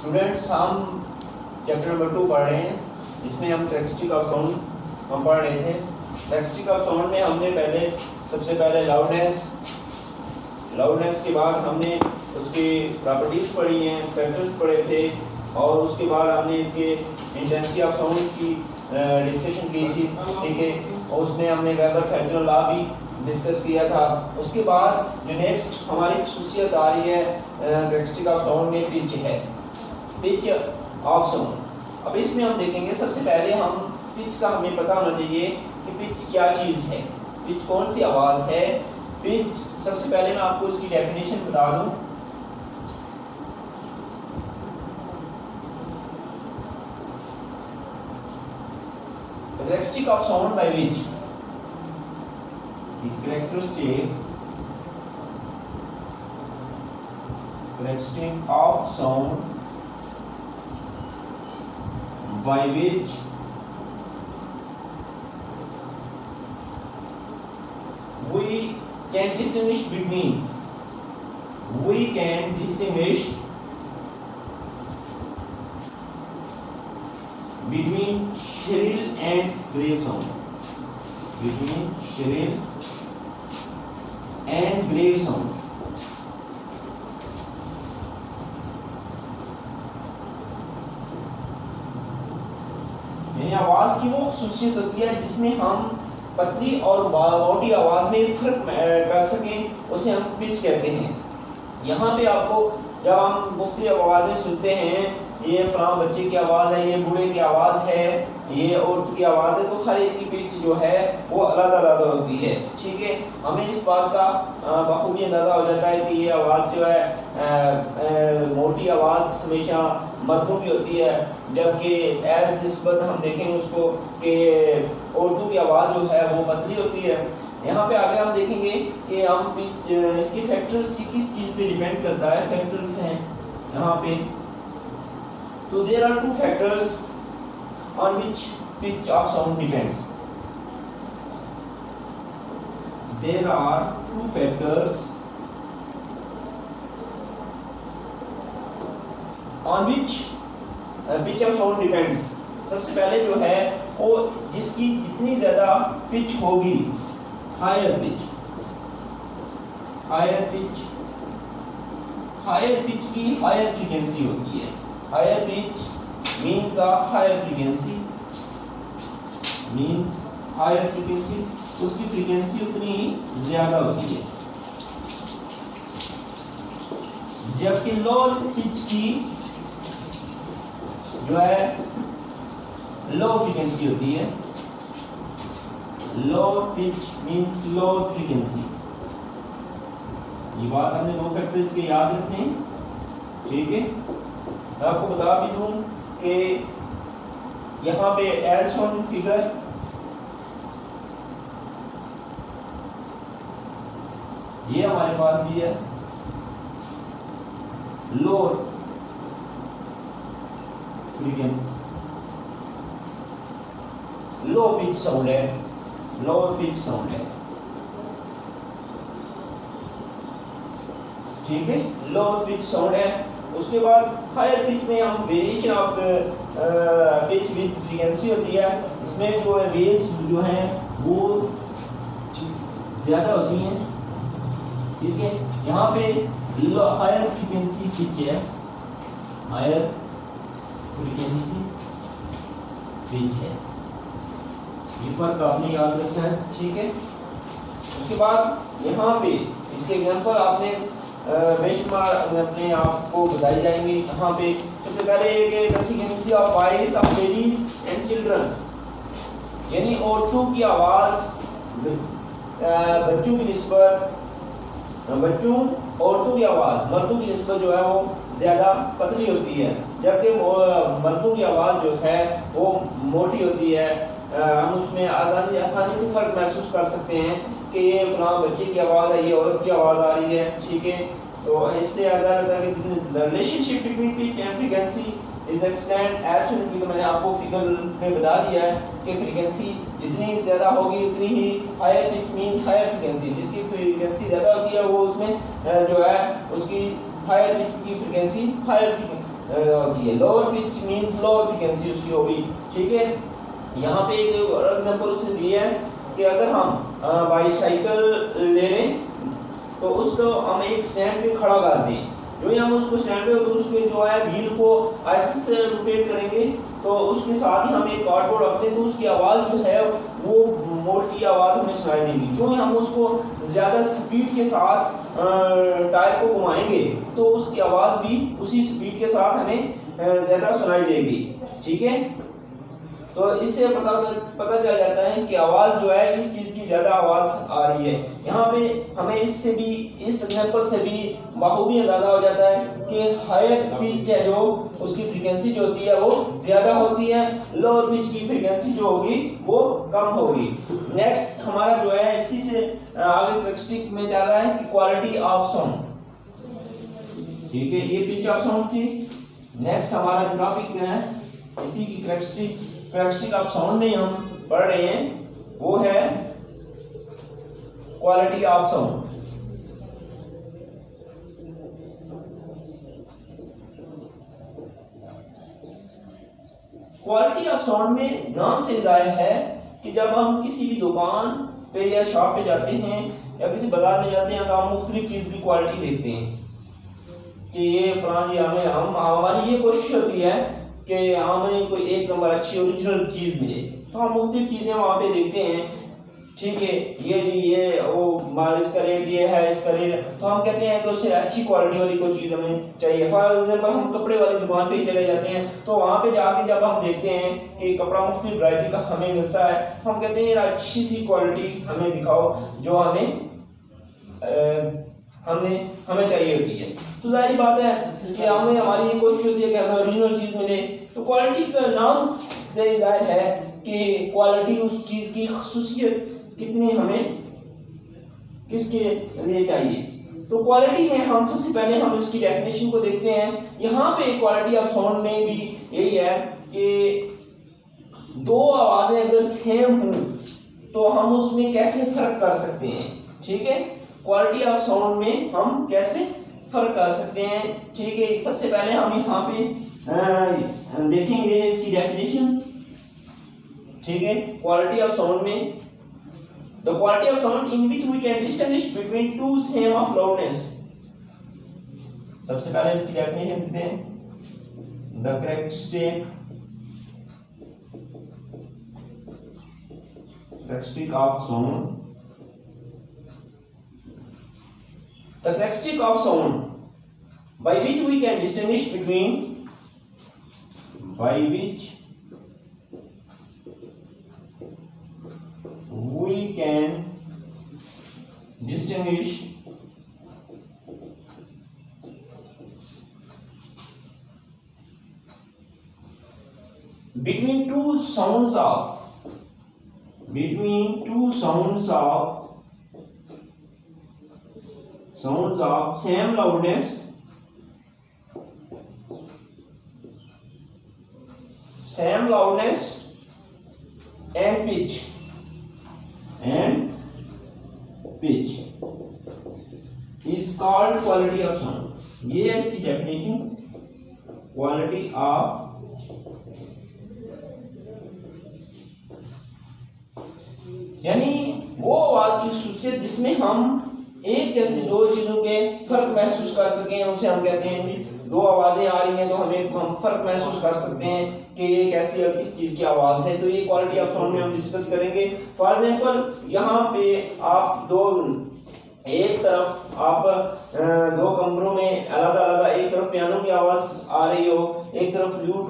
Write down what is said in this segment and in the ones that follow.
Students, हम chapter number 2 पढ़ रहे हैं, जिसमें हम कैरेक्टरिस्टिक ऑफ साउंड हम पढ़ रहे थे। कैरेक्टरिस्टिक ऑफ साउंड में हमने सबसे पहले लाउडनेस के बाद हमने उसकी प्रॉपर्टीज पढ़ी हैं, फैक्टर्स पढ़े थे, और उसके बाद हमने इसके इंटेंसिटी ऑफ साउंड की डिस्कशन की थी, ठीक है। और उसमें हमने वेबर फैक्टरल लॉ भी डिस्कस किया था। उसके बाद जो नेक्स्ट हमारी खुसूसियत आ रही है कैरेक्टरिस्टिक ऑफ साउंड में, पिच है, पिच ऑफ साउंड। अब इसमें हम देखेंगे, सबसे पहले हम पिच का हमें पता होना चाहिए कि पिच क्या चीज़ है, पिच कौन सी आवाज़ है। पिच, सबसे पहले मैं आपको इसकी डेफिनेशन बता दूं। Characteristic of sound by which characteristic of sound by which we can distinguish between shrill and grave sound, यानी आवाज की वो खुसूसियत होती है जिसमें हम पतली और मोटी आवाज में फर्क कर सकें, उसे हम पिच कहते हैं। यहाँ पे आपको जब हम मुख्तलिफ आवाज़ें सुनते हैं, ये फलां बच्चे की आवाज़ है, ये बूढ़े की आवाज़ है, ये औरत की आवाज़ है, तो हर एक की पिच जो है वो अलग अलग होती है, ठीक है। हमें इस बात का बखूबी अंदाज़ा हो जाता है कि ये आवाज़ जो है मोटी आवाज़ हमेशा मर्दों की होती है, जबकि एज निस्बत हम देखें उसको कि औरतों की आवाज़ जो है वो पतली होती है। यहाँ पे आगे हम देखेंगे कि हम इसकी फैक्टर्स किस चीज़ पे डिपेंड करता है। फैक्टर्स हैं यहाँ पे, तो there are two factors on which pitch of sound depends. There are two factors on which pitch of sound depends. सबसे पहले जो है वो जिसकी जितनी ज़्यादा पिच होगी, हायर पिच की हायर फ्रीक्वेंसी होती है। Higher pitch means a higher frequency, उसकी फ्रीक्वेंसी उतनी ज्यादा होती है, जबकि लोअर पिच की जो है लो फ्रीक्वेंसी होती है। Low pitch means low frequency. ये बात हमने दो फैक्टर्स के याद रखने, ठीक है। मैं आपको बता भी दूं कि यहाँ पे एज शोन फिगर ये हमारे पास भी है lower frequency, low pitch sound है, लोअर पिच साउंड है, ठीक है, लोअर पिच साउंड है। उसके बाद हायर पिच में हम variation of pitch with frequency होती है। इसमें जो है वेव्स जो हैं वो ज़्यादा होती हैं, ठीक है। यहाँ पे हायर फ्रीक्वेंसी पिच है, हायर फ्रीक्वेंसी पिच है, ये फर्क आपने याद रखना है, ठीक है। उसके बाद यहाँ पे इसके एग्जाम्पल आपने बेशुमार अपने आप को बताई जाएंगे। यहाँ पे सबसे पहले frequency of voice of ladies and children, यानी औरतों की आवाज़ बच्चों की निस्बत, औरतों की आवाज़ मर्दों की निस्बत जो है वो ज़्यादा पतली होती है, जबकि मर्दों की आवाज़ जो है वो मोटी होती है। हम उसमें आसानी से फ़र्क महसूस कर सकते हैं कि ये फलां बच्चे की आवाज़ है, ये औरत की आवाज़ आ रही है, ठीक है। तो इससे relationship between pitch and frequency is explained as shown figure. मैंने आपको फिगर में बता दिया है कि फ्रीक्वेंसी जितनी ज़्यादा होगी उतनी ही higher pitch mean higher frequency, जिसकी फ्रीक्वेंसी ज़्यादा होती है वो उसमें जो है उसकी हायर पिच की फ्रीक्वेंसी हायर होती है। Lower pitch means lower frequency उसकी होगी, ठीक है। यहाँ पे एक एग्जांपल उसने दिया है कि अगर हम बाईसाइकिल ले लें तो उसको हम एक स्टैंड पे खड़ा कर दें, जो ही हम उसको स्टैंड पे तो उसके जो है व्हील को ऐसे से रोटेट करेंगे तो उसके साथ ही हम एक कार्डबोर्ड रखते हैं तो उसकी आवाज़ जो है वो मोटी आवाज़ हमें सुनाई देगी। जो ही हम उसको ज़्यादा स्पीड के साथ टायर को घुमाएंगे तो उसकी आवाज़ भी उसी स्पीड के साथ हमें ज़्यादा सुनाई देगी, ठीक है। तो इससे पता चल जाता है कि आवाज़ जो है किस चीज़ की ज़्यादा आवाज़ आ रही है। यहाँ पे हमें इससे भी इस एग्जांपल से भी बखूबी अंदाजा हो जाता है कि हायर पिच है जो उसकी फ्रीक्वेंसी जो होती है वो ज़्यादा होती है, लोअर पिच की फ्रीक्वेंसी जो होगी वो कम होगी। नेक्स्ट हमारा जो है इसी से आगे कैरेक्टरिस्टिक में चल रहा है कि क्वालिटी ऑफ साउंड, ठीक है, ये पिच ऑफ साउंड थी। नेक्स्ट हमारा जो टॉपिक है इसी की कैरेक्टरिस्टिक ऑफ साउंड में हम पढ़ रहे हैं वो है quality of sound. Quality of sound में नाम से जाहिर है कि जब हम किसी भी दुकान पे या शॉप पे जाते हैं या किसी बाजार में जाते हैं तो हम मुख्तलिफ चीज़ की क्वालिटी देखते हैं कि ये फलां जी हम हमारी ये कोशिश होती है कि हमें कोई एक नंबर अच्छी ओरिजिनल चीज़ मिले, तो हम मुख्तलिफ चीज़ें वहाँ पे देखते हैं, ठीक है। ये जी ये वो इसका रेट ये है, इसका रेट, तो हम कहते हैं कि उससे अच्छी क्वालिटी वाली कोई चीज़ हमें चाहिए। फॉर एग्जाम्पल हम कपड़े वाली दुकान पे चले जाते हैं तो वहाँ पे जाके जब हम देखते हैं कि कपड़ा मुख्तलिफ वैरायटी का हमें मिलता है तो हम कहते हैं यार अच्छी सी क्वालिटी हमें दिखाओ जो हमें चाहिए होती है। तो जाहिर बात है कि हमें हमारी ये कोशिश होती है कि हमें ओरिजिनल चीज़ मिले। तो क्वालिटी का नाम से जाहिर है कि क्वालिटी उस चीज़ की खसूसियत कितनी हमें किसके लिए चाहिए। तो क्वालिटी में हम सबसे पहले हम इसकी डेफिनेशन को देखते हैं। यहाँ पे क्वालिटी ऑफ साउंड में भी यही है कि दो आवाज़ें अगर सेम हों तो हम उसमें कैसे फ़र्क कर सकते हैं, ठीक है। क्वालिटी ऑफ साउंड में हम कैसे फ़र्क कर सकते हैं, ठीक है। सबसे पहले हम यहाँ पे देखेंगे इसकी डेफिनेशन, ठीक है। क्वालिटी ऑफ साउंड में the quality of sound in which we can distinguish between two same of loudness। सबसे पहले इसकी डेफिनेशन देते हैं। the characteristic of sound, the characteristic of sound by which we can distinguish between between two sounds of same loudness and pitch is called quality of sound। ये है इसकी definition, quality of यानी वो आवाज की खसूसियत जिसमें हम एक जैसी दो चीजों के फर्क महसूस कर सकें, उसे हम कहते हैं जी दो आवाजें आ रही हैं तो हम फर्क महसूस कर सकते हैं कि ये कैसी और किस चीज की आवाज है। तो ये क्वालिटी ऑफ साउंड में हम डिस्कस करेंगे। फॉर एग्जांपल यहाँ पे आप एक तरफ आप दो कमरों में अलग अलग, एक तरफ पियानो की आवाज आ रही हो, एक तरफ फ्लूट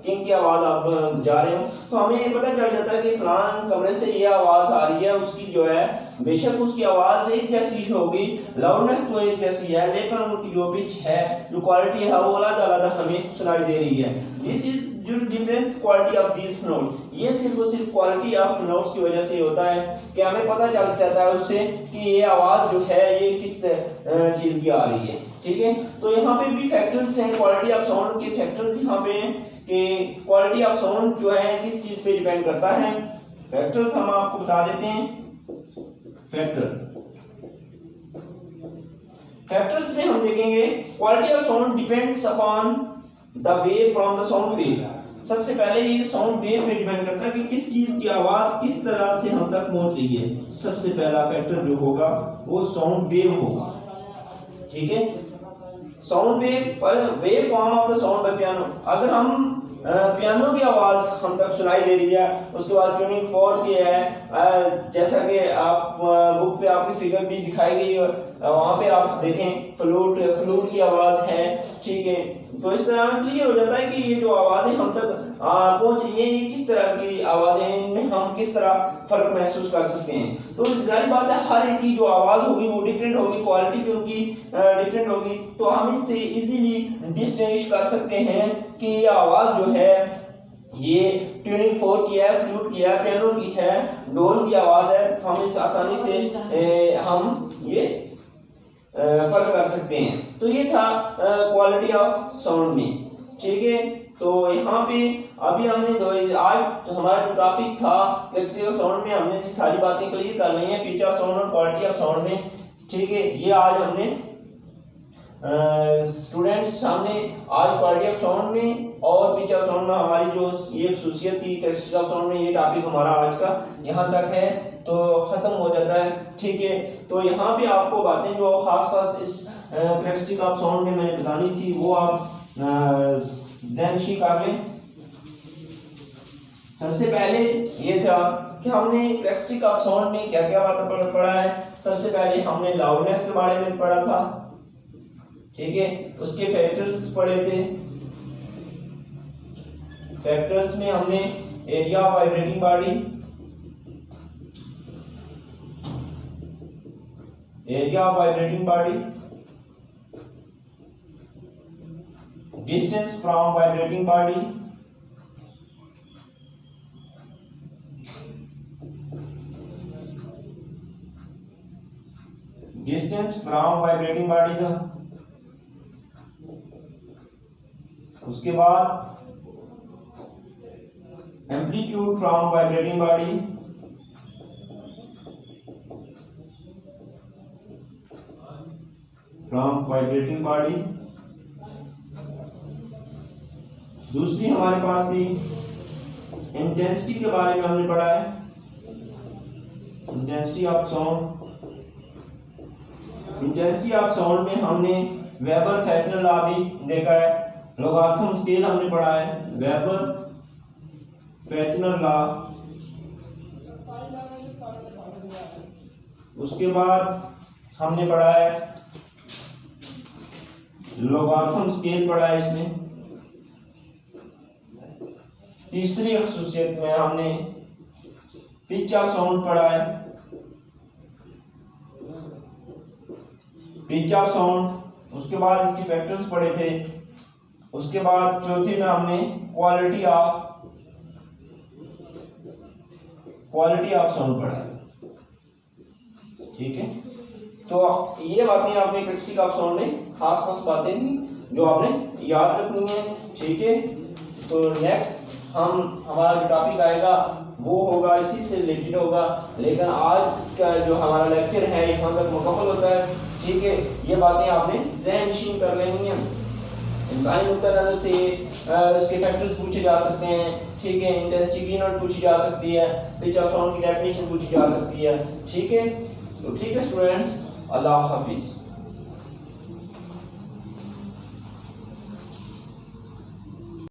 किंग की आवाज आप जा रहे हो, तो हमें ये पता चल जाता है कि फलां कमरे से ये आवाज आ रही है, उसकी जो है बेशक उसकी आवाज एक जैसी होगी, लाउडनेस तो एक जैसी है, लेकिन उनकी जो पिच है, जो क्वालिटी है वो अलग अलग हमें सुनाई दे रही है। दिस इज जो difference quality of this note, ये सिर्फ और सिर्फ क्वालिटी ऑफ नोट्स की वजह से होता है कि हमें पता चल जाता है उससे कि ये आवाज जो है ये किस चीज की आ रही है, ठीक है। तो यहाँ पे भी फैक्टर्स हैं क्वालिटी ऑफ साउंड के, फैक्टर्स यहाँ पे हैं कि क्वालिटी ऑफ साउंड जो है किस चीज पे डिपेंड करता है। फैक्टर्स हम आपको बता देते हैं। फैक्टर्स में हम देखेंगे quality of sound depends upon the wave from the sound wave. सबसे पहले ये साउंड वेव पे डिपेंड करता है कि किस चीज की आवाज किस तरह से हम तक पहुंच रही है। सबसे पहला फैक्टर जो होगा वो साउंड वेव होगा, ठीक है। Sound wave form of the sound bye piano. अगर हम पियानो की आवाज हम तक सुनाई दे रही है, उसके बाद ट्यूनिंग फोर्क की है, जैसा कि आप बुक पे आपकी फिगर भी दिखाई गई है, वहां पे आप देखें फ्लूट की आवाज है, ठीक है। तो इस तरह में क्लियर हो जाता है कि ये जो आवाजें हम तक पहुंच रही है ये किस तरह की आवाजें, इनमें हम किस तरह फर्क महसूस कर सकते हैं। तो जाहिर बात है हर एक की जो आवाज होगी वो डिफरेंट होगी, क्वालिटी भी उनकी डिफरेंट होगी। तो हम इससे इजीली डिस्टिंग्विश कर सकते हैं कि ये आवाज जो है ये ट्यूनिंग फोर्क की है, फ्लूट की है, पियानो की है, ढोल की आवाज है। हम इस आसानी से हम ये फर्क कर सकते हैं। तो ये था क्वालिटी ऑफ साउंड में, ठीक है। तो यहाँ पे अभी हमने आज हमारा जो टॉपिक था फ्लेक्सिबल ऑफ साउंड में हमने सारी बातें क्लियर कर ली हैं, पिच ऑफ साउंड और क्वालिटी ऑफ साउंड में, ठीक है। ये आज हमने स्टूडेंट्स सामने आज क्वालिटी ऑफ साउंड में और पिच ऑफ साउंड में हमारी जो ये खासियत थी फ्लेक्सिबल ऑफ साउंड में, ये टॉपिक हमारा आज का यहाँ तक है तो खत्म हो जाता है, ठीक है। तो यहाँ पे आपको बातें जो खास इस कैरेक्टरिस्टिक ऑफ साउंड में मैंने बतानी थी वो आप ज़हनशी कर लें। सबसे पहले ये था कि हमने कैरेक्टरिस्टिक ऑफ साउंड में क्या क्या बातें पढ़ा है। सबसे पहले हमने लाउडनेस के बारे में पढ़ा था, ठीक है। उसके फैक्टर्स पढ़े थे। फैक्टर्स में हमने area of vibrating body, area of vibrating body, distance from vibrating body, distance from vibrating body था। उसके बाद amplitude from vibrating body, from vibrating body. दूसरी हमारे पास थी इंटेंसिटी के बारे में हमने पढ़ा है, intensity of sound. Intensity of sound में हमने वेबर फ्रैक्शनल लॉ भी देखा है, लोगारिथम स्केल हमने पढ़ा है, वेबर फ्रैक्शनल लॉ। उसके बाद हमने पढ़ा है लोगारिथम स्केल पढ़ा है इसमें। तीसरी खासियत में हमने पिच ऑफ साउंड पढ़ा है, पिच ऑफ साउंड। उसके बाद इसके फैक्टर्स पढ़े थे। उसके बाद चौथी में हमने क्वालिटी ऑफ साउंड पढ़ा है, ठीक है। तो ये बातें आपने कैरेक्टरिस्टिक ऑफ साउंड में खास बातें थी जो आपने याद रखनी है, ठीक है। तो नेक्स्ट हमारा जो टॉपिक आएगा वो होगा इसी से रिलेटेड होगा, लेकिन आज का जो हमारा लेक्चर है यहाँ तक मुकम्मल होता है, ठीक है। ये बातें आपने ज़हनशीन कर लेनी है। इम्तिहानी नुक्ता नज़र से उसके फैक्टर्स पूछे जा सकते हैं, ठीक है। इंटेंसिटी की नोट पूछी जा सकती है, पिच ऑफ साउंड की डेफिनेशन पूछी जा सकती है, ठीक है। तो ठीक है स्टूडेंट्स, अल्लाह हाफिज़।